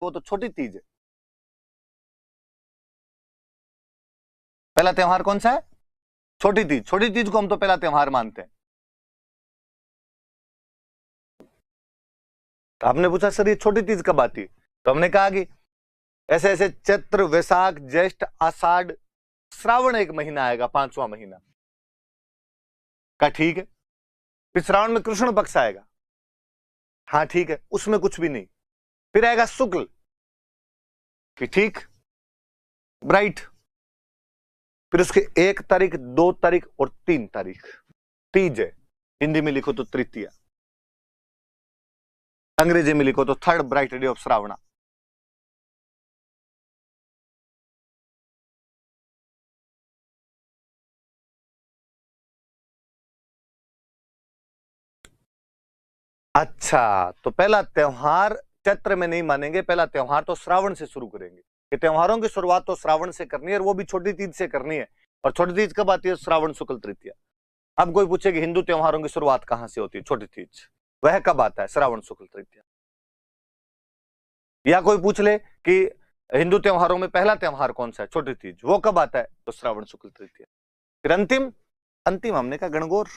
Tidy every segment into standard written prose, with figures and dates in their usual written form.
वो तो छोटी तीज है। पहला त्योहार कौन सा है? छोटी तीज। छोटी तीज को हम तो पहला त्योहार मानते हैं। तो आपने पूछा सर ये छोटी तीज कब आती है, तो हमने कहा कि ऐसे ऐसे चैत्र, वैशाख, ज्येष्ठ, आषाढ़, श्रावण एक महीना आएगा, 5वां महीना का, ठीक है। फिर श्रावण में कृष्ण पक्ष आएगा, हाँ ठीक है, उसमें कुछ भी नहीं। फिर आएगा शुक्ल, कि ठीक, ब्राइट। फिर उसके 1 तारीख, 2 तारीख और 3 तारीख तीज है। हिंदी में लिखो तो तृतीया, अंग्रेजी में लिखो तो third bright day of Shravan. अच्छा, तो पहला त्योहार चैत्र में नहीं मानेंगे, पहला त्योहार तो श्रावण से शुरू करेंगे। कि त्योहारों की शुरुआत तो श्रावण से करनी है, और वो भी छोटी तीज से करनी है। और छोटी तीज कब आती है? श्रावण शुक्ल तृतीया। अब कोई पूछे कि हिंदू त्योहारों की शुरुआत कहां से होती है? छोटी तीज, वह कब आता है? श्रावण शुक्ल तृतीया। या कोई पूछ ले कि हिंदू त्योहारों में पहला त्योहार कौन सा है? छोटी तीज, वो कब आता है? तो श्रावण शुक्ल तृतीया। फिर अंतिम, अंतिम हमने कहा गणगौर।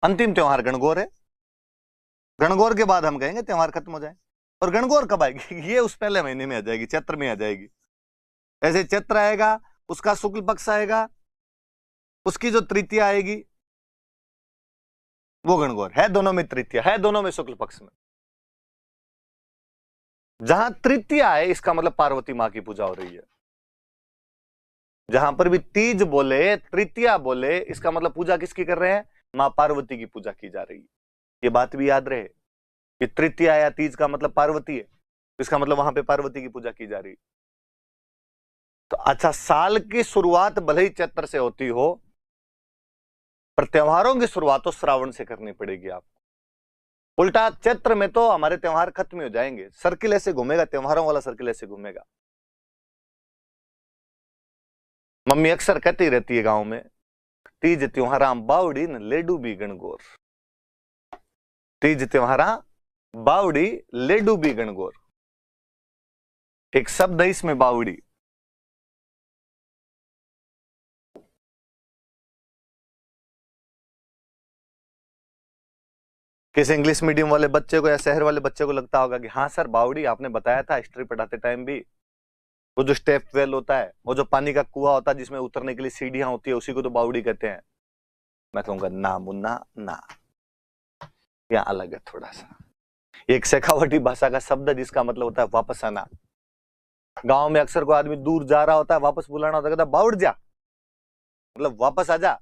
अंतिम त्योहार गणगौर है। गणगौर के बाद हम कहेंगे त्योहार खत्म हो जाए। और गणगौर कब आएगी? ये उस पहले महीने में आ जाएगी, चैत्र में आ जाएगी। ऐसे चैत्र आएगा, उसका शुक्ल पक्ष आएगा, उसकी जो तृतीया आएगी वो गणगौर है। दोनों में तृतीया है, दोनों में शुक्ल पक्ष में। जहां तृतीया है इसका मतलब पार्वती मां की पूजा हो रही है। जहां पर भी तीज बोले, तृतीया बोले, इसका मतलब पूजा किसकी कर रहे हैं? मां पार्वती की पूजा की जा रही है। ये बात भी याद रहे कि तृतीया या तीज का मतलब पार्वती है, इसका मतलब वहां पे पार्वती की पूजा की जा रही है। तो अच्छा, साल की शुरुआत भले ही चैत्र से होती हो, पर त्योहारों की शुरुआत तो श्रावण से करनी पड़ेगी आपको। उल्टा चैत्र में तो हमारे त्योहार खत्म हो जाएंगे, सर्किल ऐसे घूमेगा, त्योहारों वाला सर्किल ऐसे घूमेगा। मम्मी अक्सर कहती रहती है गांव में, तीज त्योहारा बावड़ी न लेडू भी गणगौर। तीज त्योहारा बावड़ी लेडू भी गणगौर। एक शब्द है इसमें बावड़ी। किसी इंग्लिश मीडियम वाले बच्चे को या शहर वाले बच्चे को लगता होगा कि हाँ सर, बावड़ी आपने बताया था हिस्ट्री पढ़ाते टाइम भी, वो जो स्टेप वेल होता है, वो जो पानी का कुआं होता है जिसमें उतरने के लिए सीढ़ियां होती है, उसी को तो बावड़ी कहते हैं। मैं कहूंगा ना मुन्ना ना, यहाँ अलग है थोड़ा सा। एक शेखावटी भाषा का शब्द है जिसका मतलब होता है वापस आना। गांव में अक्सर कोई आदमी दूर जा रहा होता है, वापस बुलाना होता है, कहता बावड़ जा, मतलब वापस आ जा।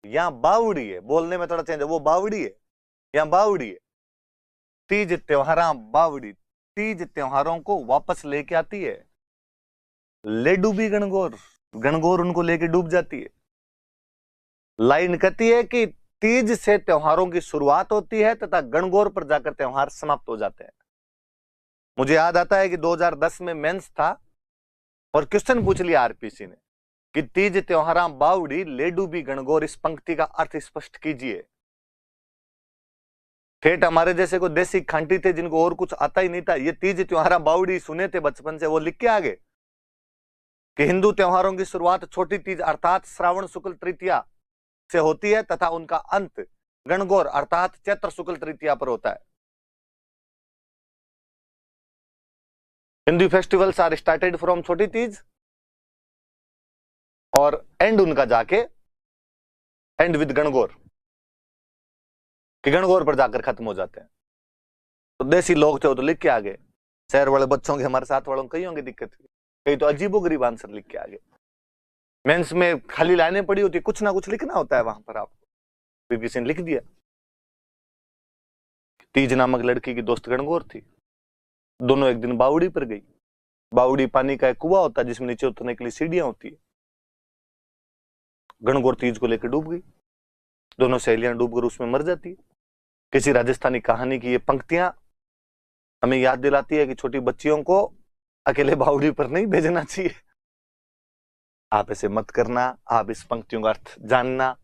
यहाँ बावड़ी है, बोलने में थोड़ा चेंज है, वो बावड़ी है, यहाँ बावड़ी है। तीज त्योहारा बावड़ी, तीज त्योहारों को वापस लेके आती है। ले डूबी गणगौर, गणगौर उनको लेके डूब जाती है। लाइन कहती है कि तीज से त्योहारों की शुरुआत होती है तथा गणगौर पर जाकर त्योहार समाप्त हो जाते हैं। मुझे याद आता है कि 2010 में मेंस था और क्वेश्चन पूछ लिया आरपीसी ने कि तीज त्योहारा बावड़ी ले डूबी गणगौर, इस पंक्ति का अर्थ स्पष्ट कीजिए। ठेठ हमारे जैसे को देसी खांटी थे जिनको और कुछ आता ही नहीं था, ये तीज त्योहारा बावड़ी सुने थे बचपन से, वो लिख के आगे कि हिंदू त्योहारों की शुरुआत छोटी तीज अर्थात श्रावण शुक्ल तृतीया से होती है तथा उनका अंत गणगौर अर्थात चैत्र शुक्ल तृतीया पर होता है। Hindu festivals are started from Chhoti Teej और एंड उनका जाके एंड विद गणगौर, कि गणगौर पर जाकर खत्म हो जाते हैं। तो देसी लोग थे तो लिख के आगे, शहर वाले बच्चों के, हमारे साथ वालों कई होंगे दिक्कत, कई तो अजीबोगरीब आंसर लिख के आगे। मेंस में खाली लाइनें पड़ी होती, कुछ ना कुछ लिखना होता है वहां पर आपको, फिर किसी ने लिख दिया तीज नामक लड़की की दोस्त गणगौर थी, दोनों एक दिन बावड़ी पर गई। बावड़ी पानी का एक कुआं होता है जिसमें नीचे उतरने के लिए सीढ़ियां होती है। गणगौर तीज को लेकर डूब गई, दोनों सहेलियां डूबकर उसमें मर जाती है। किसी राजस्थानी कहानी की ये पंक्तियां हमें याद दिलाती है कि छोटी बच्चियों को अकेले बावड़ी पर नहीं भेजना चाहिए। आप ऐसे मत करना, आप इस पंक्तियों का अर्थ जानना।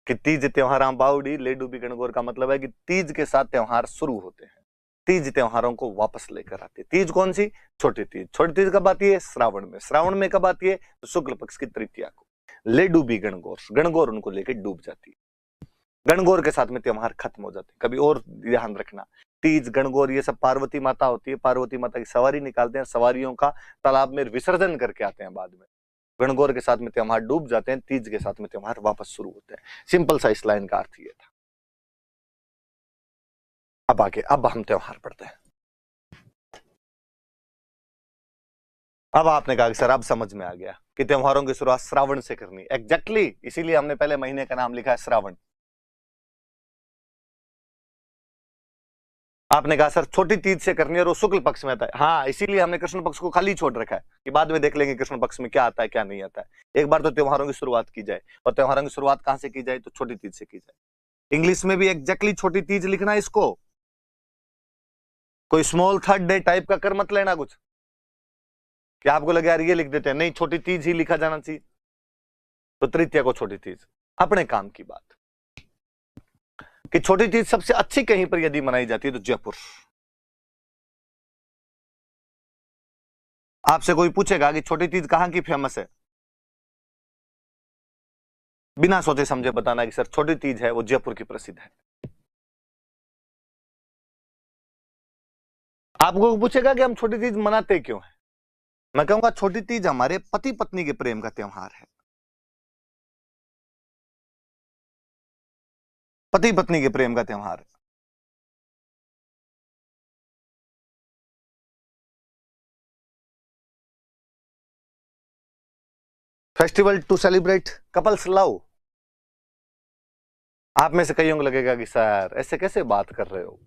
कि तीज त्योहार बावड़ी ले डूबी गणगौर का मतलब है कि तीज के साथ त्योहार शुरू होते हैं, तीज त्योहारों को वापस लेकर आते हैं। तीज कौन सी? छोटी तीज। छोटी तीज कब आती है? श्रावण में। श्रावण में कब आती है? तो शुक्ल पक्ष की तृतीया को। ले डूबी गणगौर, गणगौर उनको लेकर डूब जाती है। गणगौर के साथ में त्योहार खत्म हो जाते हैं। कभी और ध्यान रखना, तीज गणगौर ये सब पार्वती माता होती है, पार्वती माता की सवारी निकालते हैं, सवारियों का तालाब में विसर्जन करके आते हैं बाद में। गणगौर के साथ में त्योहार डूब जाते हैं, तीज के साथ में त्योहार वापस शुरू होते हैं। सिंपल सा इस लाइन का अर्थ ये था। अब आगे, अब हम त्योहार पढ़ते हैं। अब आपने कहा कि सर अब समझ में आ गया कि त्योहारों की शुरुआत श्रावण से करनी। एग्जैक्टली, इसीलिए हमने पहले महीने का नाम लिखा है श्रावण। आपने कहा सर छोटी तीज से करनी है और वो शुक्ल पक्ष में आता है। हाँ, इसीलिए हमने कृष्ण पक्ष को खाली छोड़ रखा है कि बाद में देख लेंगे कृष्ण पक्ष में क्या आता है क्या नहीं आता है। एक बार तो त्योहारों की शुरुआत की जाए, और त्योहारों की शुरुआत कहां से की जाए? तो छोटी तीज से की जाए। इंग्लिश में भी एग्जैक्टली छोटी तीज लिखना इसको, कोई स्मॉल थर्ड डे टाइप का कर मत लेना कुछ कि आपको लगे यार ये लिख देते हैं, नहीं छोटी तीज ही लिखा जाना चाहिए। तो तृतीया को छोटी तीज। अपने काम की बात कि छोटी तीज सबसे अच्छी कहीं पर यदि मनाई जाती है तो जयपुर। आपसे कोई पूछेगा कि छोटी तीज कहां की फेमस है, बिना सोचे समझे बताना कि सर छोटी तीज है वो जयपुर की प्रसिद्ध है। आपको पूछेगा कि हम छोटी तीज मनाते क्यों हैं, मैं कहूंगा छोटी तीज हमारे पति पत्नी के प्रेम का त्योहार है। पति पत्नी के प्रेम का त्योहार है। Festival to celebrate couples love. आप में से कईयों को लगेगा कि सर ऐसे कैसे बात कर रहे हो,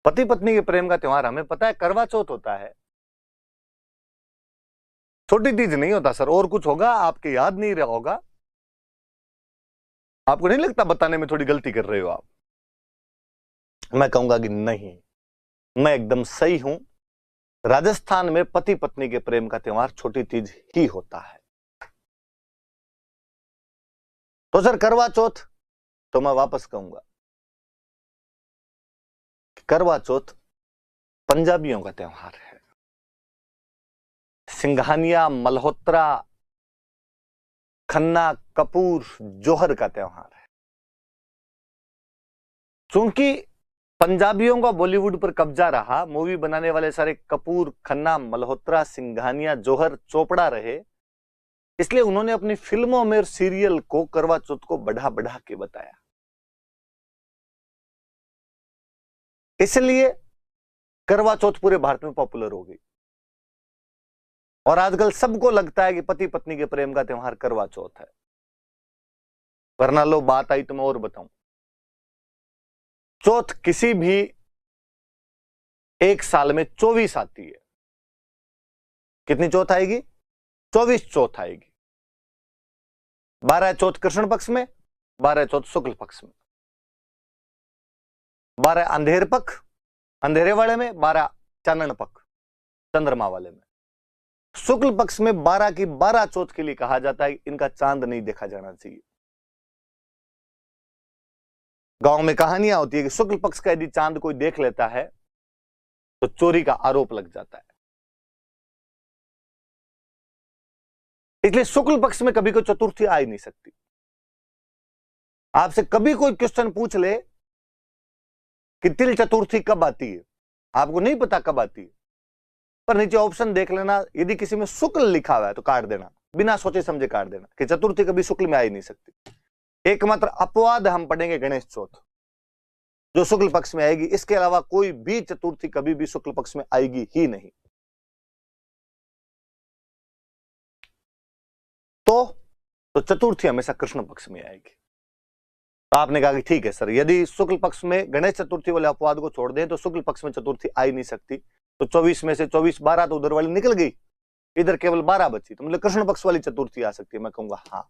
पति पत्नी के प्रेम का त्योहार हमें पता है करवा चौथ होता है, छोटी तीज नहीं होता सर, और कुछ होगा आपके याद नहीं रहा होगा। आपको नहीं लगता बताने में थोड़ी गलती कर रहे हो आप? मैं कहूंगा कि नहीं, मैं एकदम सही हूं। राजस्थान में पति पत्नी के प्रेम का त्योहार छोटी तीज ही होता है। तो सर करवा चौथ, तो मैं वापस कहूंगा करवा चौथ पंजाबियों का त्योहार है। सिंघानिया, मल्होत्रा, खन्ना, कपूर, जौहर का त्योहार है। क्योंकि पंजाबियों का बॉलीवुड पर कब्जा रहा, मूवी बनाने वाले सारे कपूर, खन्ना, मल्होत्रा, सिंघानिया, जौहर, चोपड़ा रहे, इसलिए उन्होंने अपनी फिल्मों में और सीरियल को करवा चौथ को बढ़ा बढ़ा के बताया। इसलिए करवा चौथ पूरे भारत में पॉपुलर हो गई, और आजकल सबको लगता है कि पति पत्नी के प्रेम का त्योहार करवा चौथ है। वरना लो बात आई तो मैं और बताऊं, चौथ किसी भी एक साल में 24 आती है। कितनी चौथ आएगी? 24 चौथ आएगी। 12 चौथ कृष्ण पक्ष में, 12 चौथ शुक्ल पक्ष में, 12 अंधेर पक्ष अंधेरे वाले में, 12 चानन पक्ष चंद्रमा वाले में। शुक्ल पक्ष में 12 की 12 चौथ के लिए कहा जाता है इनका चांद नहीं देखा जाना चाहिए। गांव में कहानियां होती है कि शुक्ल पक्ष का यदि चांद कोई देख लेता है तो चोरी का आरोप लग जाता है। इसलिए शुक्ल पक्ष में कभी कोई चतुर्थी आ ही नहीं सकती। आपसे कभी कोई क्वेश्चन पूछ ले कि तिल चतुर्थी कब आती है, आपको नहीं पता कब आती है, पर नीचे ऑप्शन देख लेना, यदि किसी में शुक्ल लिखा हुआ है तो काट देना, बिना सोचे समझे काट देना कि चतुर्थी कभी शुक्ल में आ ही नहीं सकती। एकमात्र अपवाद हम पढ़ेंगे गणेश चौथ, जो शुक्ल पक्ष में आएगी, इसके अलावा कोई भी चतुर्थी कभी भी शुक्ल पक्ष में आएगी ही नहीं। तो चतुर्थी हमेशा कृष्ण पक्ष में आएगी। तो आपने कहा कि ठीक है सर, यदि शुक्ल पक्ष में गणेश चतुर्थी वाले अपवाद को छोड़ दें तो शुक्ल पक्ष में चतुर्थी आ ही नहीं सकती, तो 24 में से 24 12 तो उधर वाली निकल गई, इधर केवल 12 बची, तो मतलब कृष्ण पक्ष वाली चतुर्थी आ सकती है। मैं कहूंगा हाँ,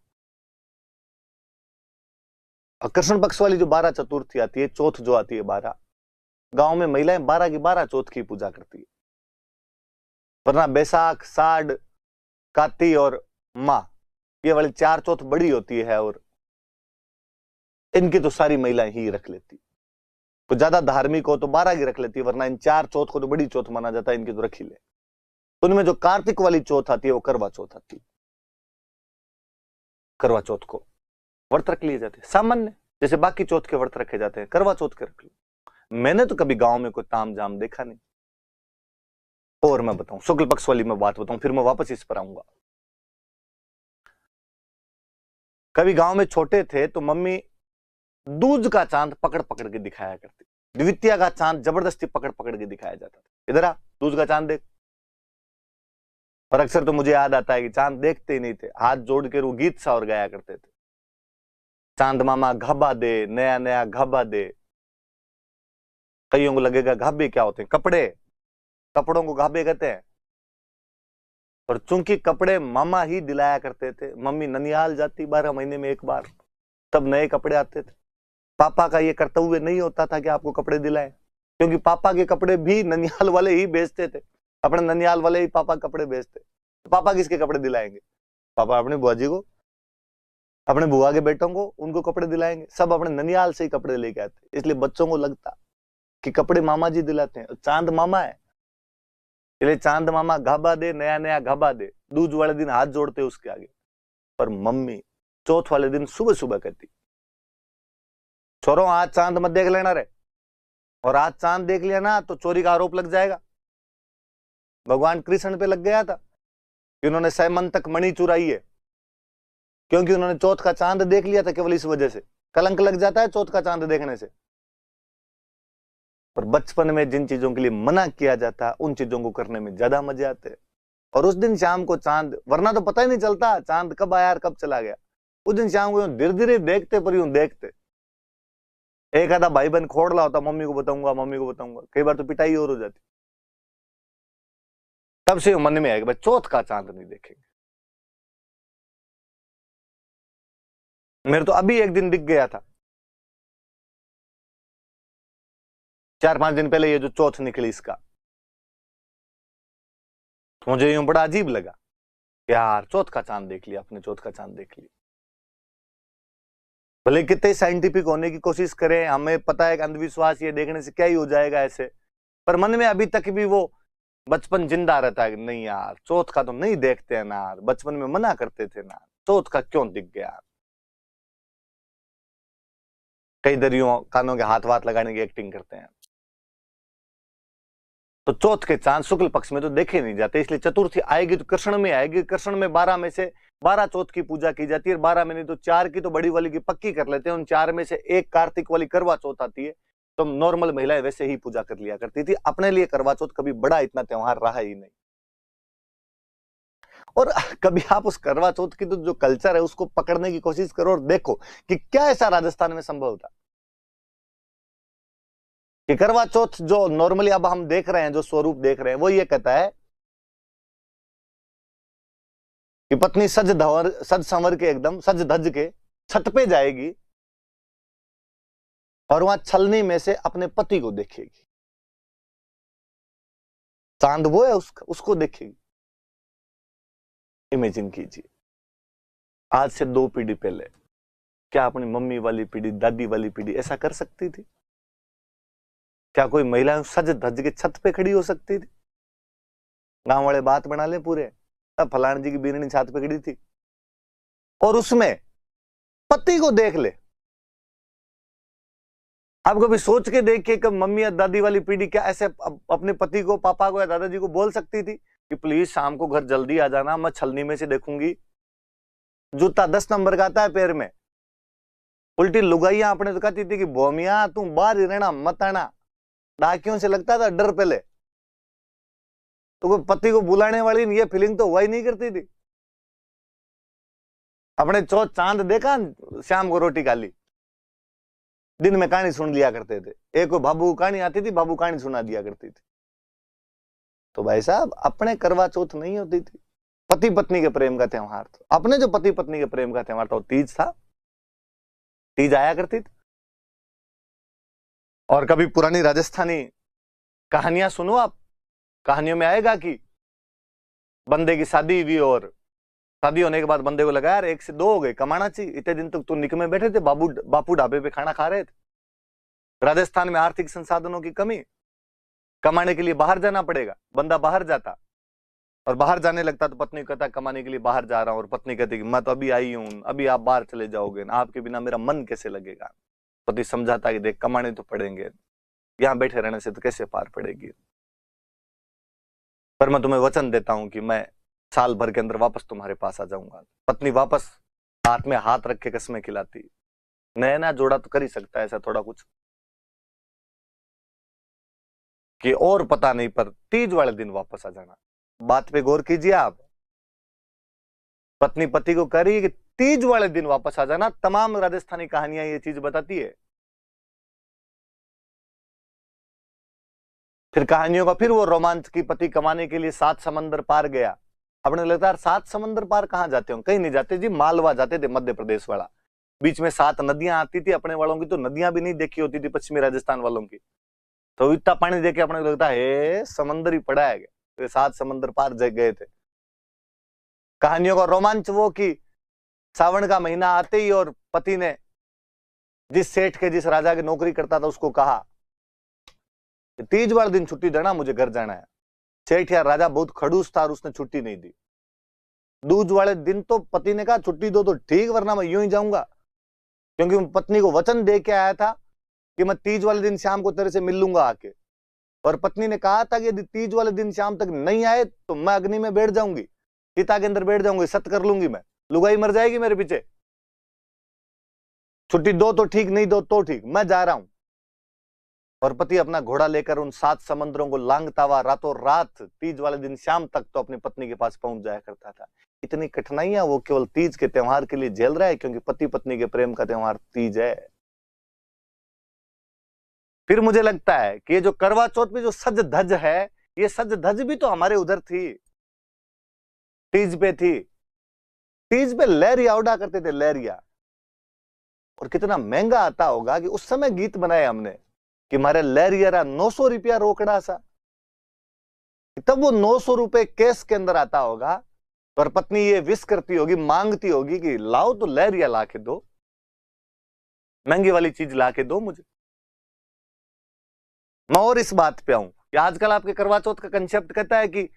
और कृष्ण पक्ष वाली जो 12 चतुर्थी आती है, चौथ जो आती है 12, गांव में महिलाएं 12 की 12 चौथ की पूजा करती है। वरना बैसाख, साढ़, काती और माँ, ये वाली 4 चौथ बड़ी होती है और इनकी तो सारी महिलाएं ही रख लेती, तो ज्यादा धार्मिक हो तो 12 की रख लेती है, वरना इन 4 चौथ को तो बड़ी चौथ माना जाता है, इनकी तो रख ही ले। उनमें जो कार्तिक वाली चौथ आती है वो करवा चौथ आती है। करवा चौथ को व्रत रख लिए जाते हैं सामान्य, जैसे बाकी चौथ के व्रत रखे जाते हैं, करवा चौथ के रख लो। मैंने तो कभी गांव में कोई ताम जाम देखा नहीं। और मैं बताऊं, शुक्ल पक्ष वाली मैं बात बताऊं, फिर मैं वापस इस पर आऊंगा। कभी गांव में छोटे थे तो मम्मी दूज का चांद पकड़ पकड़ के दिखाया करती, द्वितीया का चांद जबरदस्ती पकड़ पकड़ के दिखाया जाता था, इधर आ दूज का चांद देख। और अक्सर तो मुझे याद आता है कि चांद देखते ही नहीं थे, हाथ जोड़ के वो गीत सा और गाया करते थे, चांद मामा घाबा दे, नया नया घाबा दे। कईयों को लगेगा घाबे क्या होते हैं, कपड़े, कपड़ों को घाबे कहते हैं। और चूंकि कपड़े मामा ही दिलाया करते थे, मम्मी ननिहाल जाती 12 महीने में एक बार, तब नए कपड़े आते थे। पापा का ये कर्तव्य नहीं होता था कि आपको कपड़े दिलाएं, क्योंकि पापा के कपड़े भी ननिहाल वाले ही बेचते थे, अपने ननिहाल वाले ही पापा कपड़े बेचते। तो पापा किसके कपड़े दिलाएंगे? पापा अपनी बुआ जी को, अपने बुआ के बेटों को, उनको कपड़े दिलाएंगे। सब अपने ननिहाल से ही कपड़े लेके आते, इसलिए बच्चों को लगता कि कपड़े मामा जी दिलाते हैं, चांद मामा है, इसलिए चांद मामा घाबा दे, नया नया घाबा दे। दूज वाले दिन हाथ जोड़ते उसके आगे। पर मम्मी चौथ वाले दिन सुबह सुबह कहती, छोरो आज चांद मत देख लेना रे, और आज चांद देख लिया ना तो चोरी का आरोप लग जाएगा। भगवान कृष्ण पे लग गया था कि उन्होंने सैमंतक मणि चुराई है, क्योंकि उन्होंने चौथ का चांद देख लिया था। केवल इस वजह से कलंक लग जाता है चौथ का चांद देखने से। पर बचपन में जिन चीजों के लिए मना किया जाता उन चीजों को करने में ज्यादा मजे आते। और उस दिन शाम को चांद, वरना तो पता ही नहीं चलता चांद कब आया और कब चला गया। उस दिन शाम को धीरे धीरे देखते, पर यूं देखते। एक आधा भाई बहन खोड़ ला होता, मम्मी को बताऊंगा, मम्मी को बताऊंगा, कई बार तो पिटाई और हो जाती। तब से मन में आएगा भाई चौथ का चांद नहीं देखेंगे। मेरे तो अभी एक दिन दिख गया था, 4-5 दिन पहले, ये जो चौथ निकली इसका, तो मुझे यूं बड़ा अजीब लगा, यार चौथ का चांद देख लिया, अपने चौथ का चांद देख लिया। भले कितने साइंटिफिक होने की कोशिश करें, हमें पता है कि अंधविश्वास ये देखने से क्या ही हो जाएगा ऐसे, पर मन में अभी तक भी वो बचपन जिंदा रहता है कि नहीं यार चौथ का तो नहीं देखते हैं ना, बचपन में मना करते थे ना, चौथ का क्यों दिख गया। कई दरियों कानों के हाथ वाथ लगाने की एक्टिंग करते हैं। तो चौथ के चांद शुक्ल पक्ष में तो देखे नहीं जाते, इसलिए चतुर्थी आएगी तो कृष्ण में आएगी। कृष्ण में 12 में से 12 चौथ की पूजा की जाती है, 12 में नहीं तो 4 की तो बड़ी वाली की पक्की कर लेते हैं। उन 4 में से एक कार्तिक वाली करवा चौथ आती है, तो नॉर्मल महिलाएं वैसे ही पूजा कर लिया करती थी। अपने लिए करवा चौथ कभी बड़ा इतना त्योहार रहा ही नहीं। और कभी आप उस करवा चौथ की तो जो कल्चर है उसको पकड़ने की कोशिश करो और देखो कि क्या ऐसा राजस्थान में संभव था कि करवा चौथ जो नॉर्मली अब हम देख रहे हैं, जो स्वरूप देख रहे हैं, वो ये कहता है कि पत्नी सज संवर के, एकदम सज धज के छत पे जाएगी और वहां छलनी में से अपने पति को देखेगी। चांद वो है, उसको देखेगी। इमेजिन कीजिए, आज से 2 पीढ़ी पहले क्या अपनी मम्मी वाली पीढ़ी, दादी वाली पीढ़ी ऐसा कर सकती थी? क्या कोई महिला सज धज के छत पे खड़ी हो सकती थी? गांव वाले बात बना ले पूरे, अब फलान जी की बीरनी छत पे खड़ी थी और उसमें पति को देख ले। आप कभी सोच के देखिए कि मम्मी या दादी वाली पीढ़ी क्या ऐसे अपने पति को, पापा को या दादाजी को बोल सकती थी कि प्लीज शाम को घर जल्दी आ जाना, मैं छलनी में से देखूंगी। जूता 10 नंबर का आता है पैर में। उल्टी लुगाइयां अपने तो कहती थी कि बोमिया तू बाहर ही रहना, मत आना। डाकियों से लगता था डर पहले, तो कोई पति को बुलाने वाली ये फीलिंग तो हुआ ही नहीं करती थी। अपने चौथ चांद देखा, शाम को रोटी खा ली, दिन में कहानी सुन लिया करते थे। एक को बाबू कहानी आती थी, बाबू कहानी सुना दिया करती थी। तो भाई साहब अपने करवा चौथ नहीं होती थी, पति पत्नी के प्रेम का त्योहार था। अपने जो पति पत्नी के प्रेम का त्योहार था वो तीज था, तीज आया करती थी। और कभी पुरानी राजस्थानी कहानियां सुनो आप, कहानियों में आएगा कि बंदे की शादी हुई और शादी होने के बाद बंदे को लगा यार 1 से 2 हो गए, कमाना चाहिए। इतने दिन तक तो निकमे बैठे थे, बापू ढाबे पे खाना खा रहे थे। राजस्थान में आर्थिक संसाधनों की कमी, कमाने के लिए बाहर जाना पड़ेगा। बंदा बाहर जाता और बाहर जाने लगता तो पत्नी कहता कमाने के लिए बाहर जा रहा हूं, और पत्नी कहती कि मैं तो अभी आई हूं, अभी आप बाहर चले जाओगे, आपके बिना मेरा मन कैसे लगेगा। पति समझाता कि देख कमाने तो पड़ेंगे, यहां बैठे रहने से तो कैसे पार पड़ेगी, पर मैं तुम्हें वचन देता हूं कि मैं साल भर के अंदर वापस तुम्हारे पास आ जाऊंगा। पत्नी वापस हाथ में हाथ रख के कस्में खिलाती। नया ना जोड़ा तो कर ही सकता है ऐसा थोड़ा कुछ कि और पता नहीं, पर तीज वाले दिन वापस आ जाना। बात पे गौर कीजिए आप। पत्नी पति को कह रही है कि तीज वाले दिन वापस आ जाना। तमाम राजस्थानी कहानियां ये चीज बताती है। फिर कहानियों का फिर वो रोमांच की पति कमाने के लिए 7 समंदर पार गया। अपने लगता है 7 समंदर पार कहां जाते हो? कहीं नहीं जाते जी, मालवा जाते थे, मध्य प्रदेश वाला। बीच में 7 नदियां आती थी, अपने वालों की तो नदियां भी नहीं देखी होती थी, पश्चिमी राजस्थान वालों की। तो इतना पानी देखे अपने को लगता है समंदर ही पड़ा है। तो 7 समंदर पार गए थे। कहानियों का रोमांच वो कि सावन का महीना आते ही और पति ने जिस सेठ के, जिस राजा की नौकरी करता था उसको कहा तीज वाले दिन छुट्टी देना, मुझे घर जाना है। सेठ या राजा बहुत खड़ूस था और उसने छुट्टी नहीं दी। दूज वाले दिन तो पति ने कहा छुट्टी दो तो ठीक, वरना मैं यूं ही जाऊंगा, क्योंकि मैं पत्नी को वचन दे के आया था कि मैं तीज वाले दिन शाम को तेरे से मिल लूंगा आके। और पत्नी ने कहा था कि यदि तीज वाले दिन शाम तक नहीं आए तो मैं अग्नि में बैठ जाऊंगी, चिता के अंदर बैठ जाऊंगी, सत्य कर लूंगी, मैं लुगाई मर जाएगी मेरे पीछे। छुट्टी दो तो ठीक, नहीं दो तो ठीक, मैं जा रहा हूं। और पति अपना घोड़ा लेकर उन 7 समंदरों को लांघता हुआ रातों रात तीज वाले दिन शाम तक तो अपनी पत्नी के पास पहुंच जाया करता था। इतनी कठिनाइयां वो केवल तीज के त्योहार के लिए झेल रहा है, क्योंकि पति पत्नी के प्रेम का त्योहार तीज है। फिर मुझे लगता है कि ये जो करवा चौथ में जो सज धज है, ये सज धज भी तो हमारे उधर थी, तीज पे थी। तीज पे लहरिया उड़ा करते थे, लहरिया। और कितना महंगा आता होगा कि उस समय गीत बनाए हमने कि मारे लहरिया 900 रुपया रोकड़ा सा। तब वो 900 रुपए केस के अंदर आता होगा, पर पत्नी ये विश करती होगी, मांगती होगी कि लाओ तो लहरिया ला के दो, महंगी वाली चीज ला के दो मुझे। मैं और इस बात पे आऊं कि आजकल आपके करवा चौथ का कंसेप्ट कहता है कि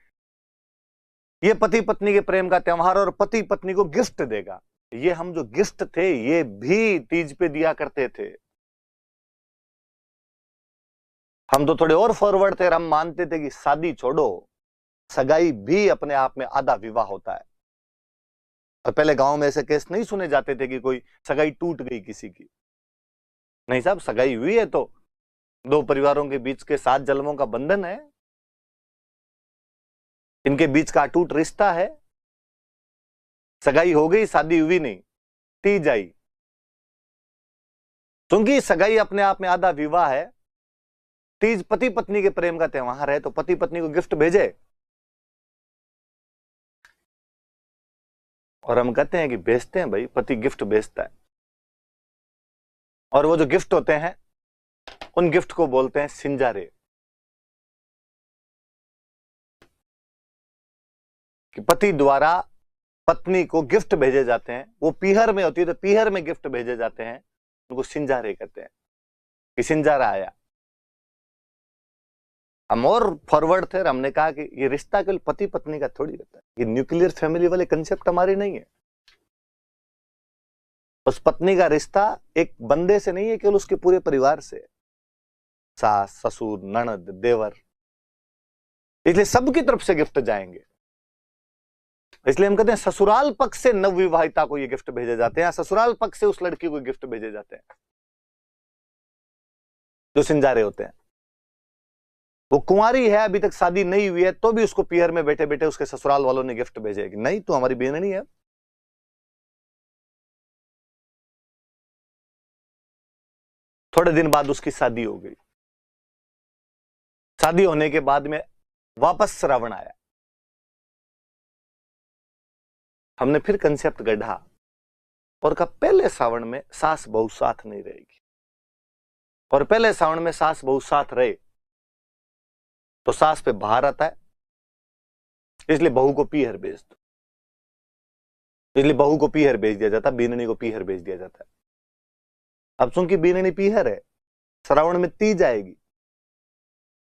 ये पति पत्नी के प्रेम का त्योहार और पति पत्नी को गिफ्ट देगा। ये हम जो गिफ्ट थे ये भी तीज पे दिया करते थे। हम तो थोड़े और फॉरवर्ड थे, हम मानते थे कि शादी छोड़ो, सगाई भी अपने आप में आधा विवाह होता है। और पहले गांव में ऐसे केस नहीं सुने जाते थे कि कोई सगाई टूट गई किसी की। नहीं साहब, सगाई हुई है तो 2 परिवारों के बीच के 7 जन्मों का बंधन है, इनके बीच का अटूट रिश्ता है। सगाई हो गई, शादी हुई नहीं, तीज आई। क्योंकि सगाई अपने आप में आधा विवाह है, तीज पति पत्नी के प्रेम का त्योहार है, तो पति पत्नी को गिफ्ट भेजे। और हम कहते हैं कि भेजते हैं भाई, पति गिफ्ट भेजता है। और वो जो गिफ्ट होते हैं उन गिफ्ट को बोलते हैं सिंजारे। कि पति द्वारा पत्नी को गिफ्ट भेजे जाते हैं। वो पीहर में होती है तो पीहर में गिफ्ट भेजे जाते हैं, उनको सिंजारे कहते हैं कि सिंजारा आया। हम और फॉरवर्ड थे, हमने कहा कि ये रिश्ता केवल पति पत्नी का थोड़ी रहता है, ये न्यूक्लियर फैमिली वाले कंसेप्ट हमारे नहीं है। उस पत्नी का रिश्ता एक बंदे से नहीं है, केवल उसके पूरे परिवार से, सास ससुर ननद देवर, इसलिए सबकी तरफ से गिफ्ट जाएंगे। इसलिए हम कहते हैं ससुराल पक्ष से नवविवाहिता को ये गिफ्ट भेजे जाते हैं, ससुराल पक्ष से उस लड़की को गिफ्ट भेजे जाते हैं जो सिंजारे होते हैं। वो कुंवारी है, अभी तक शादी नहीं हुई है, तो भी उसको पीहर में बैठे बैठे उसके ससुराल वालों ने गिफ्ट भेजे कि नहीं तू हमारी बहन नहीं है। थोड़े दिन बाद उसकी शादी हो गई। शादी होने के बाद में वापस श्रावण आया, हमने फिर कंसेप्ट गढ़ा और कहा पहले सावन में सास बहू साथ नहीं रहेगी, और पहले सावन में सास बहू साथ रहे तो सास पे भार आता है, इसलिए बहू को पीहर भेज दो। इसलिए बहू को पीहर भेज दिया जाता, बीननी को पीहर भेज दिया जाता है। अब चूंकि बीननी पीहर है, श्रावण में तीज आएगी,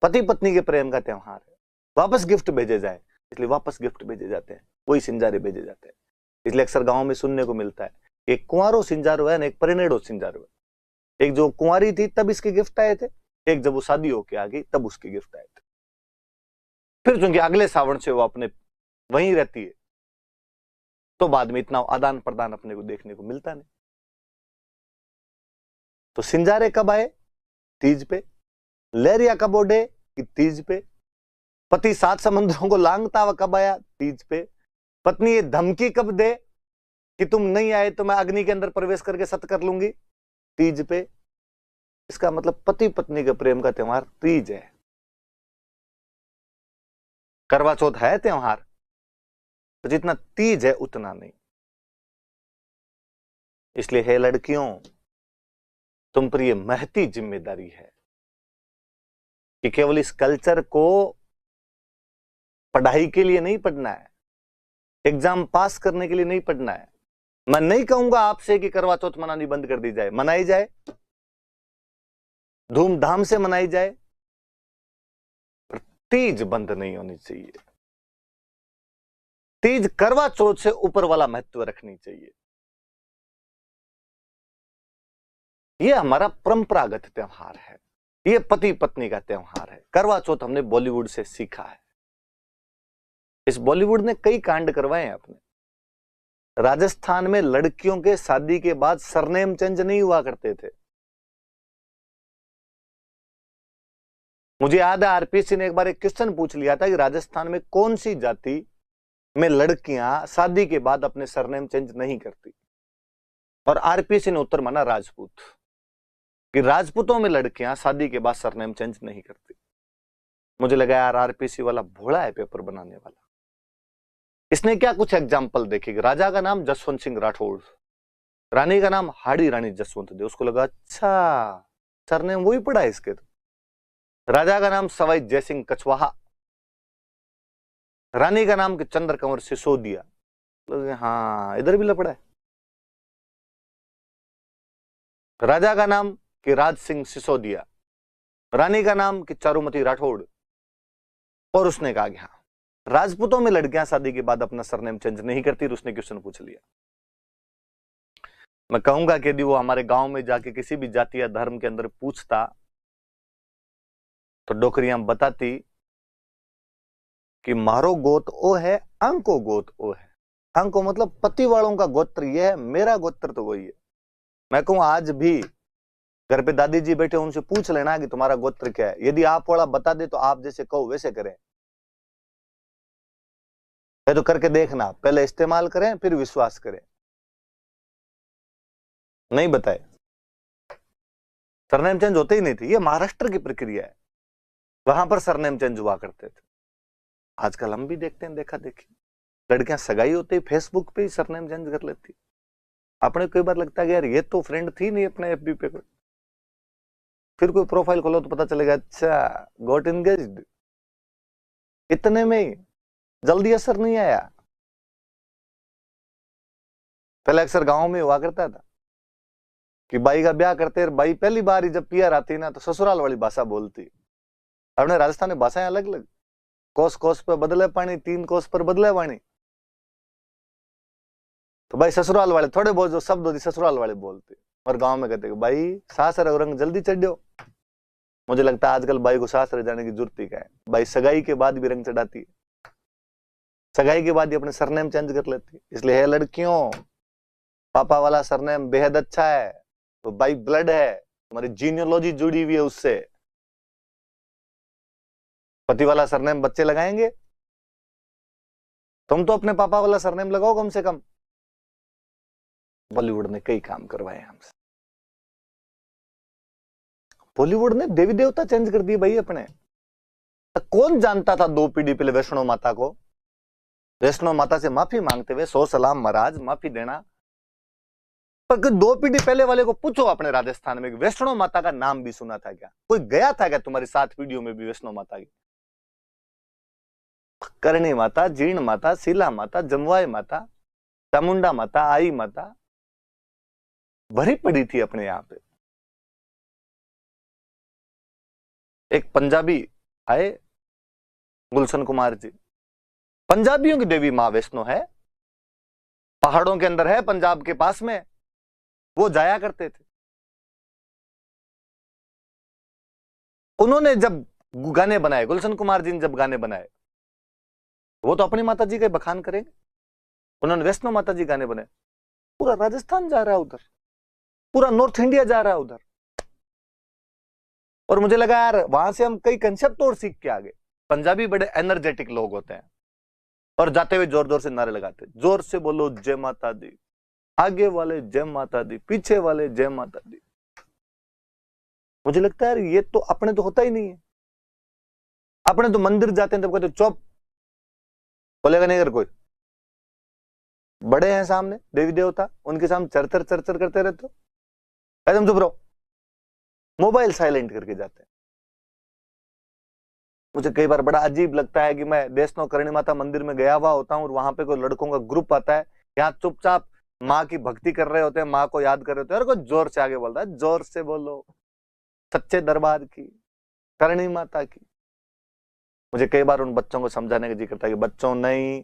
पति पत्नी के प्रेम का त्योहार है, वापस गिफ्ट भेजे जाए, इसलिए वापस गिफ्ट भेजे जाते हैं, वही सिंजारे भेजे जाते हैं। इसलिए अक्सर गांव में सुनने को मिलता है, एक कुंवारो सिंजारो है ना, एक परिणेड़ो सिंजारो है। एक जो कुंवारी थी तब इसके गिफ्ट आए थे, एक जब वो शादी होके आ गई तब उसके गिफ्ट आए थे। फिर चूंकि अगले सावन से वो अपने वहीं रहती है, तो बाद में इतना आदान प्रदान अपने को देखने को मिलता नहीं। तो सिंजारे कब आए? तीज पे। लहरिया कब ओढ़े? कि तीज पे। पति 7 समंदरों को लांघता हुआ कब आया? तीज पे। पत्नी ये धमकी कब दे कि तुम नहीं आए तो मैं अग्नि के अंदर प्रवेश करके सत कर लूंगी? तीज पे। इसका मतलब पति पत्नी के प्रेम का त्योहार तीज है। करवा चौथ है त्योहार, तो जितना तीज है उतना नहीं। इसलिए हे लड़कियों, तुम पर यह महती जिम्मेदारी है कि केवल इस कल्चर को पढ़ाई के लिए नहीं पढ़ना है, एग्जाम पास करने के लिए नहीं पढ़ना है। मैं नहीं कहूंगा आपसे कि करवा चौथ मनानी बंद कर दी जाए, मनाई जाए, धूमधाम से मनाई जाए, पर तीज बंद नहीं होनी चाहिए। तीज करवा चौथ से ऊपर वाला महत्व रखनी चाहिए। यह हमारा परंपरागत त्योहार है, यह पति पत्नी का त्योहार है। करवा चौथ हमने बॉलीवुड से सीखा है। इस बॉलीवुड ने कई कांड करवाए हैं अपने। राजस्थान में लड़कियों के शादी के बाद सरनेम चेंज नहीं हुआ करते थे। मुझे याद है आरपीसी ने एक बार एक क्वेश्चन पूछ लिया था कि राजस्थान में कौन सी जाति में लड़कियां शादी के बाद अपने सरनेम चेंज नहीं करती, और आरपीसी ने उत्तर माना राजपूत, कि राजपूतों में लड़कियां शादी के बाद सरनेम चेंज नहीं करती। मुझे लगा यार आरपीसी वाला भोला है पेपर बनाने वाला। इसने क्या कुछ एग्जाम्पल देखे, राजा का नाम जसवंत सिंह राठौड़, रानी का नाम हाड़ी रानी जसवंत दे। उसको लगा अच्छा सरनेम वही पड़ा है इसके। तो राजा का नाम सवाई जयसिंह कछवाहा, रानी का नाम के चंद्र कंवर सिसोदिया। हाँ इधर भी लपड़ा है। राजा का नाम कि राज सिंह सिसोदिया, रानी का नाम कि चारुमती राठौड़। और उसने कहा कि हाँ राजपूतों में लड़कियां शादी के बाद अपना सरनेम चेंज नहीं करती। तो उसने क्वेश्चन पूछ लिया। मैं कहूंगा कि यदि वो हमारे गांव में जाके किसी भी जाति या धर्म के अंदर पूछता तो डोकरियां बताती कि मारो गोत ओ है, अंको गोत ओ है। अंको मतलब पति वालों का गोत्र ये है, मेरा गोत्र तो वही है। मैं कहूं आज भी घर पे दादी जी बैठे, उनसे पूछ लेना कि तुम्हारा गोत्र क्या है। यदि आप वाला बता दे तो आप जैसे कहो वैसे करें। तो करके देखना, पहले इस्तेमाल करें फिर विश्वास करें। नहीं बताए सरनेम चेंज होते ही नहीं थे। ये महाराष्ट्र की प्रक्रिया है, वहां पर सरनेम चेंज हुआ करते थे। आजकल हम भी देखते हैं, देखा देखी लड़कियां सगाई होती फेसबुक पे ही सरनेम चेंज कर लेती। अपने कई बार लगता है यार ये तो फ्रेंड थी नहीं अपने एफबी पे, फिर कोई प्रोफाइल खोलो तो पता चलेगा अच्छा गॉट एंगेज्ड। इतने में ही जल्दी असर नहीं आया। पहले अक्सर गांव में हुआ करता था कि बाई का ब्याह करते, बाई पहली बार ही जब पियर आती ना तो ससुराल वाली भाषा बोलती। अपने राजस्थान में भाषाएं अलग अलग, कोस कोस पर बदले पानी, 3 कोस पर बदले पानी। तो भाई ससुराल वाले थोड़े बहुत जो शब्द होती ससुराल वाले बोलते, और गांव में कहते भाई सासर रंग जल्दी चढ़ो। मुझे लगता है आजकल बाई को सासर जाने की जरूरत ही क्या है। बाई सगाई के बाद भी रंग चढ़ाती है, सगाई के बाद ही अपने सरनेम चेंज कर लेती है। इसलिए है लड़कियों, पापा वाला सरनेम बेहद अच्छा है, वो बाई ब्लड है, तुम्हारी जीनियोलॉजी जुड़ी हुई है उससे। पति वाला सरनेम बच्चे लगाएंगे, तुम तो अपने पापा वाला सरनेम लगाओ कम से कम। बॉलीवुड ने कई काम करवाए हमसे। बॉलीवुड ने देवी देवता चेंज कर दिए भाई अपने। कौन जानता था 2 पीढ़ी पहले वैष्णो माता को? वैष्णो माता से माफी मांगते हुए 100 सलाम महाराज माफी देना। पर 2 पीढ़ी पहले वाले को पूछो अपने राजस्थान में वैष्णो माता का नाम भी सुना था क्या? कोई गया था क्या तुम्हारी 7 पीढ़ियों में भी वैष्णो माता की? करणी माता, जीर्ण माता, शीला माता, जमवाई माता, चामुंडा माता, आई माता भरी पड़ी थी अपने यहां पे। एक पंजाबी आए, गुलशन कुमार जी, पंजाबियों की देवी मां वैष्णो है, पहाड़ों के अंदर है, पंजाब के पास में, वो जाया करते थे। उन्होंने जब गाने बनाए, गुलशन कुमार जी ने जब गाने बनाए, वो तो अपनी माता जी का बखान करेंगे, उन्होंने वैष्णो माता जी गाने बनाए, पूरा राजस्थान जा रहा है उधर, पूरा नॉर्थ इंडिया जा रहा है उधर। और मुझे लगा यार वहां से हम कई कंसेप्ट और सीख के आ गए। पंजाबी बड़े एनर्जेटिक लोग होते हैं और जाते हुए जोर जोर से नारे लगाते, जोर से बोलो जय माता दी, आगे वाले जय माता दी, पीछे वाले जय माता दी। मुझे लगता है यार ये तो अपने तो होता ही नहीं है। अपने तो मंदिर जाते हैं तब कहते चुप, बोलेगा नहीं अगर कोई, बड़े हैं सामने देवी देवता, उनके सामने चरचर चरचर करते रहते हो, एकदम चुप रहो, मोबाइल साइलेंट करके जाते हैं। मुझे कई बार बड़ा अजीब लगता है कि मैं वैष्णो करणी माता मंदिर में गया हुआ होता हूँ और वहां पे कोई लड़कों का ग्रुप आता है, यहाँ चुपचाप माँ की भक्ति कर रहे होते हैं, माँ को याद कर रहे होते हैं, और कोई जोर से आगे बोलता है, जोर से बोलो सच्चे दरबार की, करणी माता की। मुझे कई बार उन बच्चों को समझाने का जी करता है कि बच्चों नहीं,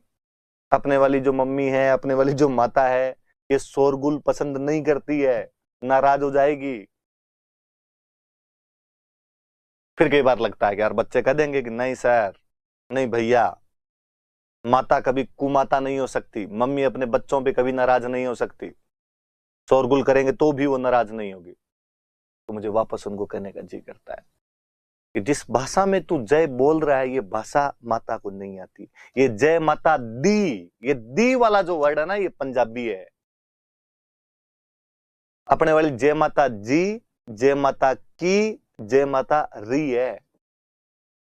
अपने वाली जो मम्मी है, अपने वाली जो माता है, ये शोरगुल पसंद नहीं करती है, नाराज हो जाएगी। फिर कई बार लगता है कि यार बच्चे कह देंगे कि नहीं सर, नहीं भैया, माता कभी कुमाता नहीं हो सकती, मम्मी अपने बच्चों पे कभी नाराज नहीं हो सकती, शोरगुल करेंगे तो भी वो नाराज नहीं होगी। तो मुझे वापस उनको कहने का जी करता है कि जिस भाषा में तू जय बोल रहा है, ये भाषा माता को नहीं आती। ये जय माता दी, ये दी वाला जो वर्ड है ना, ये पंजाबी है। अपने वाली जय माता जी, जय माता की, जय माता री है।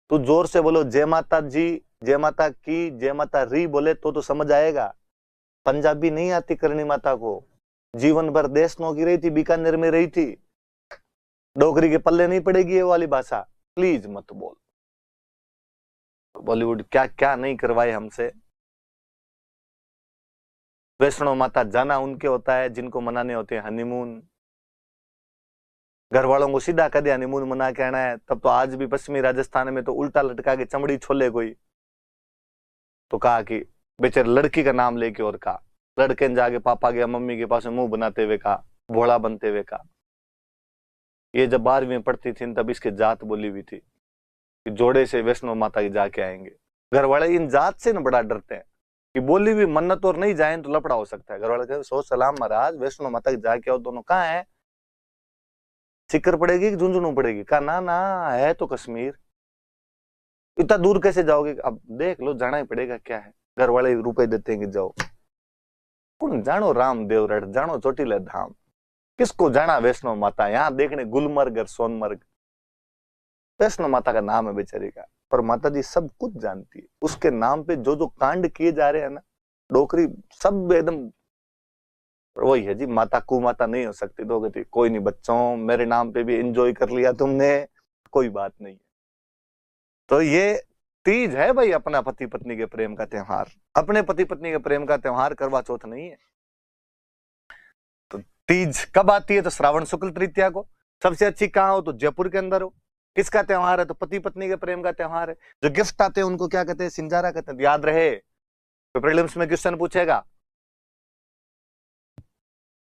तू जोर से बोलो जय माता जी, जय माता की, जय माता री बोले तो समझ आएगा। पंजाबी नहीं आती करणी माता को, जीवन भर देशनों की रही थी, बीकानेर में रही थी, डोगरी के पल्ले नहीं पड़ेगी ये वाली भाषा। प्लीज मत बोल। बॉलीवुड क्या क्या नहीं करवाए हमसे। वैष्णो माता जाना उनके होता है जिनको मनाने होते हैं हनीमून। घर वालों को सीधा कह दिया हनीमून मना के आना है, तब तो आज भी पश्चिमी राजस्थान में तो उल्टा लटका के चमड़ी छोले कोई, तो कहा कि बेचारे लड़की का नाम लेके, और कहा लड़के ने जाके पापा गया मम्मी के पास मुंह बनाते हुए कहा, भोला बनते हुए कहा। ये जब 12वीं में पढ़ती थी तब इसके जात बोली हुई थी कि जोड़े से वैष्णो माता की जाके आएंगे। घर वाले इन जात से न बड़ा डरते हैं कि बोली हुई मन्नत और नहीं जाए तो लफड़ा हो सकता है। घर वाले कहते सो सलाम महाराज, वैष्णो माता की जाके आओ, दोनों कहाँ है, सिक्कर पड़ेगी कि झुंझुनू पड़ेगी? कहा ना ना, है तो कश्मीर, इतना दूर कैसे जाओगे? अब देख लो, जाना ही पड़ेगा, क्या है। घर वाले रुपए देते हैं कि जाओ। कौन जानो रामदेव रट, जानो चोटीला धाम, किसको जाना वैष्णो माता, यहाँ देखने गुलमर्ग और सोनमर्ग। वैष्णो माता का नाम है बेचारी का, पर माता जी सब कुछ जानती है। उसके नाम पे जो जो कांड किए जा रहे हैं ना, डोकरी सब एकदम वही है जी। माता कुमाता नहीं हो सकती। दो गति कोई नहीं बच्चों, मेरे नाम पे भी एंजॉय कर लिया तुमने, कोई बात नहीं है। तो ये तीज है भाई, अपना पति पत्नी के प्रेम का त्योहार। अपने पति पत्नी के प्रेम का त्योहार करवा चौथ नहीं है। तो तीज कब आती है? तो श्रावण शुक्ल तृतीया को। सबसे अच्छी कहाँ हो? तो जयपुर के अंदर हो। किसका त्योहार है? तो पति पत्नी के प्रेम का त्योहार है। जो गिफ्ट आते हैं उनको क्या कहते हैं? सिंजारा कहते हैं। याद रहे, तो प्रीलिम्स में क्वेश्चन पूछेगा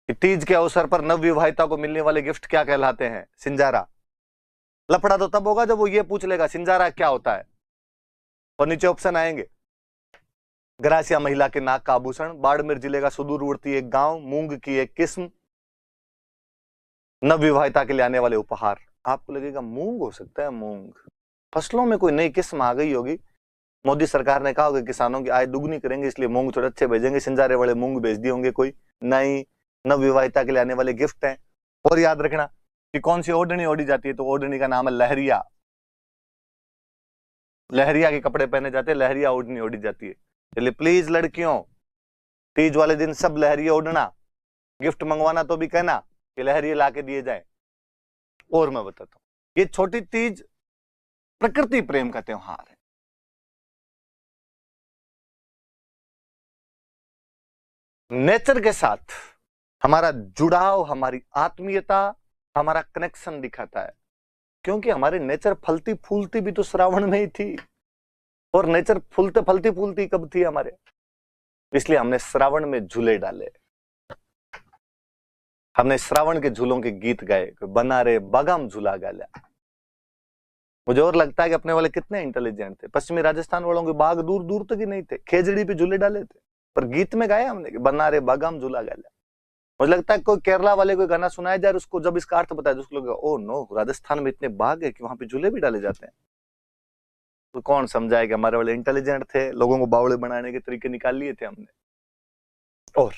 कि तीज के अवसर पर नवविवाहिता को मिलने वाले गिफ्ट क्या कहलाते हैं? सिंजारा। लफड़ा तो तब होगा जब वो ये पूछ लेगा सिंजारा क्या होता है, और नीचे ऑप्शन आएंगे। गरासिया महिला के नाक का आभूषण, बाड़मेर जिले का सुदूरवर्ती एक गांव, मूंग की एक किस्म, नवविवाहिता के लिए आने वाले उपहार। आपको लगेगा मूंग हो सकता है, मूंग फसलों में कोई नई किस्म आ गई होगी। मोदी सरकार ने कहा होगा किसानों की आय दुगनी करेंगे, इसलिए मूंग थोड़े अच्छे भेजेंगे, सिंजारे वाले मूंग भेज दिए होंगे कोई। नहीं, नवविवाहिता के लिए आने वाले गिफ्ट हैं। और याद रखना कि कौन सी ओढ़नी ओढ़ी जाती है? तो ओढ़नी का नाम है लहरिया। लहरिया के कपड़े पहने जाते हैं, लहरिया ओढ़नी ओढ़ी जाती है। चलिए प्लीज लड़कियों, तीज वाले दिन सब लहरिया ओढ़ना, गिफ्ट मंगवाना तो भी कहना कि लहरिया लाके दिए जाए। और मैं बताता हूं, ये छोटी तीज प्रकृति प्रेम का त्योहार है। नेचर के साथ हमारा जुड़ाव, हमारी आत्मीयता, हमारा कनेक्शन दिखाता है। क्योंकि हमारी नेचर फलती फूलती भी तो श्रावण में ही थी, और नेचर फूलते फलती फूलती कब थी हमारे? इसलिए हमने श्रावण में झूले डाले, हमने श्रावण के झूलों के गीत गाए, बना रे बगम झूला गाला। मुझे और लगता है कि अपने वाले कितने इंटेलिजेंट थे। पश्चिमी राजस्थान वालों के बाग दूर दूर तक ही नहीं थे, खेजड़ी पे झूले डाले थे, पर गीत में गाया हमने कि बना रे बगम झूला गाला। मुझे लगता है कोई केरला वाले कोई गाना सुनाया जाए, उसको जब इसका अर्थ बताया, उसको लोग ओ नो, राजस्थान में इतने बाग है कि वहां पे झूले भी डाले जाते हैं। तो कौन समझाए कि हमारे वाले इंटेलिजेंट थे, लोगों को बावड़े बनाने के तरीके निकाल लिए थे हमने। और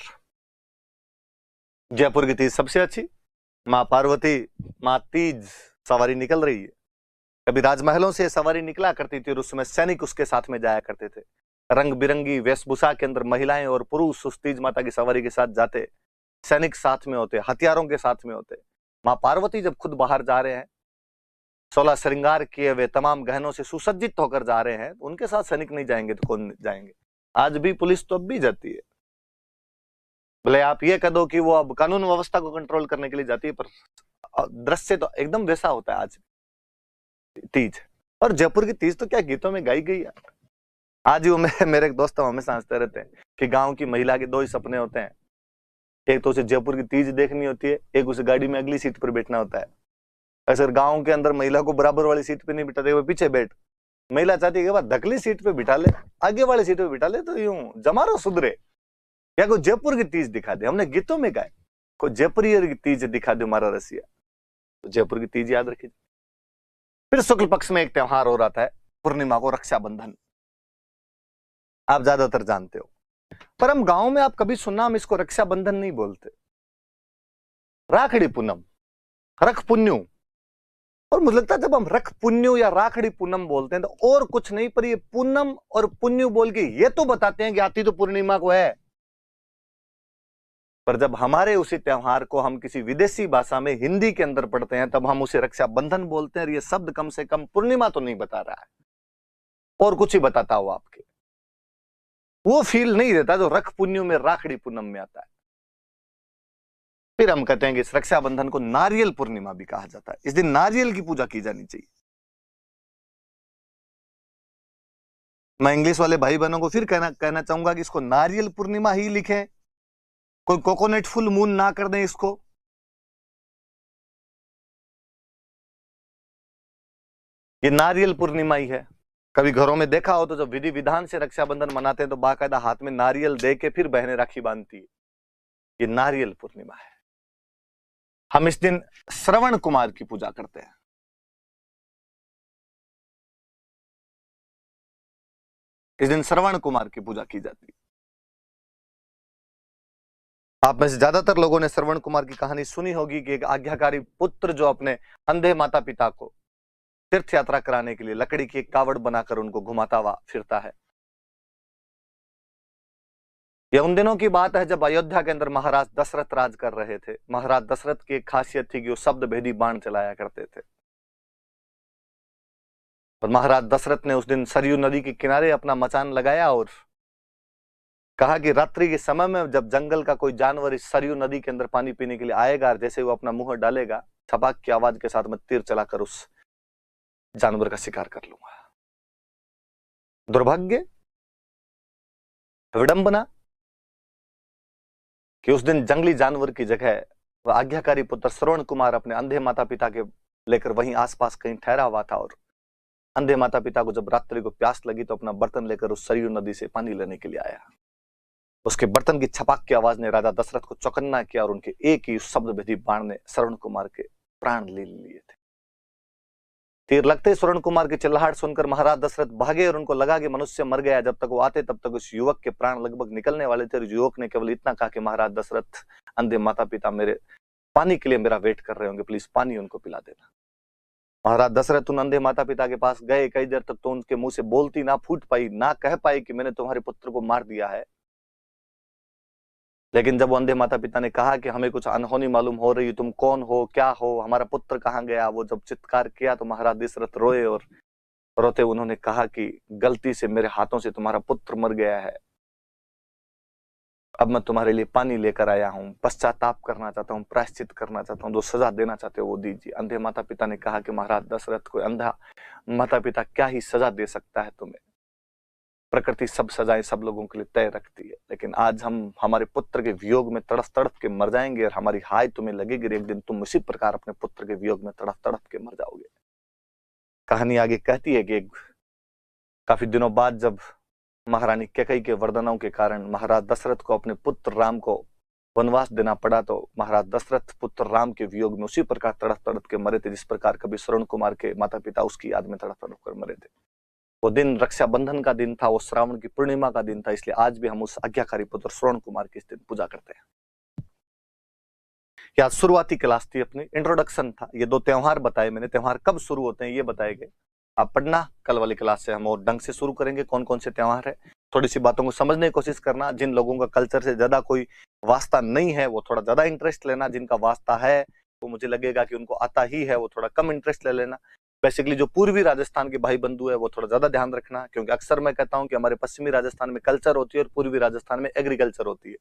जयपुर की तीज सबसे अच्छी, माँ पार्वती, माँ तीज सवारी निकल रही है। कभी राजमहलों से सवारी निकला करती थी और उस समय सैनिक उसके साथ में जाया करते थे। रंग बिरंगी वेशभूषा के अंदर महिलाएं और पुरुष उस तीज माता की सवारी के साथ जाते, सैनिक साथ में होते, हथियारों के साथ में होते। माँ पार्वती जब खुद बाहर जा रहे हैं, 16 श्रृंगार किए हुए तमाम गहनों से सुसज्जित होकर जा रहे हैं, उनके साथ सैनिक नहीं जाएंगे तो कौन जाएंगे? आज भी पुलिस तो अब भी जाती है, भले आप ये कह दो कि वो अब कानून व्यवस्था को कंट्रोल करने के लिए जाती है, पर दृश्य तो एकदम वैसा होता है आज तीज। और जयपुर की तीज तो क्या गीतों में गाई गई है। आज ही वो मेरे एक दोस्त हमेशा हंसते रहते हैं कि गांव की महिला के दो ही सपने होते हैं, एक तो उसे जयपुर की तीज देखनी होती है, एक उसे गाड़ी में अगली सीट पर बैठना होता है। ऐसे गांव के अंदर महिला को बराबर वाली सीट पे नहीं बिठाते, वो पीछे बैठ, महिला चाहती है कि धकली सीट पे बिठा ले, आगे वाली सीट पे बिठा ले, तो यूं जमारो सुधरे। या कोई जयपुर की तीज दिखा दे, हमने गीतों में गाए, कोई जयपुरी की तीज दिखा दे हमारा रसिया, तो जयपुर की तीज याद रखिए। फिर शुक्ल पक्ष में एक त्योहार हो रहा था पूर्णिमा को, रक्षाबंधन, आप ज्यादातर जानते हो, पर हम गांव में आप कभी सुनना, हम इसको रक्षाबंधन नहीं बोलते, राखड़ी पूनम, रख पुन्यू। और मुझे लगता है जब हम रख पुन्यू या राखड़ी पूनम बोलते हैं तो और कुछ नहीं, पर ये पूनम और पुन्यू बोल के ये तो बताते हैं कि आती तो पूर्णिमा को है। पर जब हमारे उसी त्योहार को हम किसी विदेशी भाषा में हिंदी के अंदर पढ़ते हैं, तब हम उसे रक्षाबंधन बोलते हैं। और ये शब्द कम से कम पूर्णिमा तो नहीं बता रहा है, और कुछ ही बताता हो आपके, वो फील नहीं देता जो रख पुन्यू में राखड़ी पूनम में आता है। फिर हम कहते हैं कि इस रक्षाबंधन को नारियल पूर्णिमा भी कहा जाता है, इस दिन नारियल की पूजा की जानी चाहिए। मैं इंग्लिश वाले भाई बहनों को फिर कहना चाहूंगा कि इसको नारियल पूर्णिमा ही लिखें, कोई कोकोनट फुल मून ना कर दें इसको। ये नारियल पूर्णिमा ही है। कभी घरों में देखा हो तो जब विधि विधान से रक्षाबंधन मनाते हैं तो बाकायदा हाथ में नारियल दे के फिर बहनें राखी बांधती है। ये नारियल पूर्णिमा है। हम इस दिन श्रवण कुमार की पूजा करते हैं। इस दिन श्रवण कुमार की पूजा की जाती है। आप में से ज्यादातर लोगों ने श्रवण कुमार की कहानी सुनी होगी कि एक आज्ञाकारी पुत्र जो अपने अंधे माता पिता को तीर्थ यात्रा कराने के लिए लकड़ी की एक कावड़ बनाकर उनको घुमाता हुआ फिरता है। यह उन दिनों की बात है जब अयोध्या के अंदर महाराज दशरथ राज कर रहे थे। महाराज दशरथ की एक खासियत थी कि वो शब्द भेदी बाण चलाया करते थे। और महाराज दशरथ ने उस दिन सरयू नदी के किनारे अपना मचान लगाया और कहा कि रात्रि के समय में जब जंगल का कोई जानवर इस सरयू नदी के अंदर पानी पीने के लिए आएगा, जैसे वो अपना मुंह डालेगा, छपाक की आवाज के साथ मैं तीर चलाकर उस जानवर का शिकार कर लूंगा। दुर्भाग्य, विडंबना कि उस दिन जंगली जानवर की जगह वह आज्ञाकारी पुत्र श्रवण कुमार अपने अंधे माता पिता के लेकर वहीं आसपास कहीं ठहरा हुआ था। और अंधे माता पिता को जब रात्रि को प्यास लगी तो अपना बर्तन लेकर उस सरयू नदी से पानी लेने के लिए आया। उसके बर्तन की छपाक की आवाज ने राजा दशरथ को चौकन्ना किया और उनके एक ही शब्द भेदी बाण ने श्रवण कुमार के प्राण ले लिए थे। तीर लगते श्रवण कुमार की चिल्लाहट सुनकर महाराज दशरथ भागे और उनको लगा कि मनुष्य मर गया। जब तक वो आते तब तक उस युवक के प्राण लगभग निकलने वाले थे। युवक ने केवल इतना कहा कि महाराज दशरथ, अंधे माता पिता मेरे पानी के लिए मेरा वेट कर रहे होंगे, प्लीज पानी उनको पिला देना। महाराज दशरथ उन अंधे माता पिता के पास गए। कई देर तक तो उनके मुंह से बोलती ना फूट पाई, ना कह पाई कि मैंने तुम्हारे पुत्र को मार दिया है। लेकिन जब वो अंधे माता पिता ने कहा कि हमें कुछ अनहोनी मालूम हो रही, तुम कौन हो, क्या हो, हमारा पुत्र कहाँ गया, वो जब चित्कार किया तो महाराज दशरथ रोए और रोते उन्होंने कहा कि गलती से मेरे हाथों से तुम्हारा पुत्र मर गया है। अब मैं तुम्हारे लिए पानी लेकर आया हूँ, पश्चाताप करना चाहता हूँ, प्रायश्चित करना चाहता हूँ, जो सजा देना चाहते हो वो दीजिए। अंधे माता पिता ने कहा कि महाराज दशरथ को अंधा माता पिता क्या ही सजा दे सकता है तुम्हें, प्रकृति सब सजाएं सब लोगों के लिए तय रखती है, लेकिन आज हम हमारे पुत्र के वियोग में तड़प तड़प के मर जाएंगे और हमारी हाय तुम्हें लगेगी, एक दिन तुम उसी प्रकार अपने पुत्र के वियोग में तड़प तड़प के मर जाओगे। कहानी आगे कहती है कि काफी दिनों बाद जब महारानी कैकेयी के वरदानों के कारण महाराज दशरथ को अपने पुत्र राम को वनवास देना पड़ा, तो महाराज दशरथ पुत्र राम के वियोग में उसी प्रकार तड़प तड़प के मरे थे जिस प्रकार कभी श्रवण कुमार के माता पिता उसकी याद में तड़प तड़प कर मरे थे। वो दिन रक्षाबंधन का दिन था, वो श्रावण की पूर्णिमा का दिन था, इसलिए आज भी हम उस आज्ञाकारी पुत्र श्रवण कुमार की इस दिन पूजा करते हैं। यह शुरुआती क्लास थी, अपनी इंट्रोडक्शन था, ये 2 त्योहार बताए मैंने, त्योहार कब शुरू होते हैं ये बताए गए। आप पढ़ना, कल वाली क्लास से हम और ढंग से शुरू करेंगे कौन कौन से त्योहार है, थोड़ी सी बातों को समझने की कोशिश करना। जिन लोगों का कल्चर से ज्यादा कोई वास्ता नहीं है वो थोड़ा ज्यादा इंटरेस्ट लेना, जिनका वास्ता है वो मुझे लगेगा कि उनको आता ही है वो थोड़ा कम इंटरेस्ट ले लेना। बेसिकली जो पूर्वी राजस्थान के भाई बंधु है वो थोड़ा ज्यादा ध्यान रखना, क्योंकि अक्सर मैं कहता हूं कि हमारे पश्चिमी राजस्थान में कल्चर होती है और पूर्वी राजस्थान में एग्रीकल्चर होती है,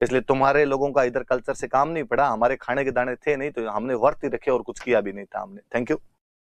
इसलिए तुम्हारे लोगों का इधर कल्चर से काम नहीं पड़ा, हमारे खाने के दाने थे नहीं तो हमने व्रत ही रखे और कुछ किया भी नहीं था हमने। Thank you.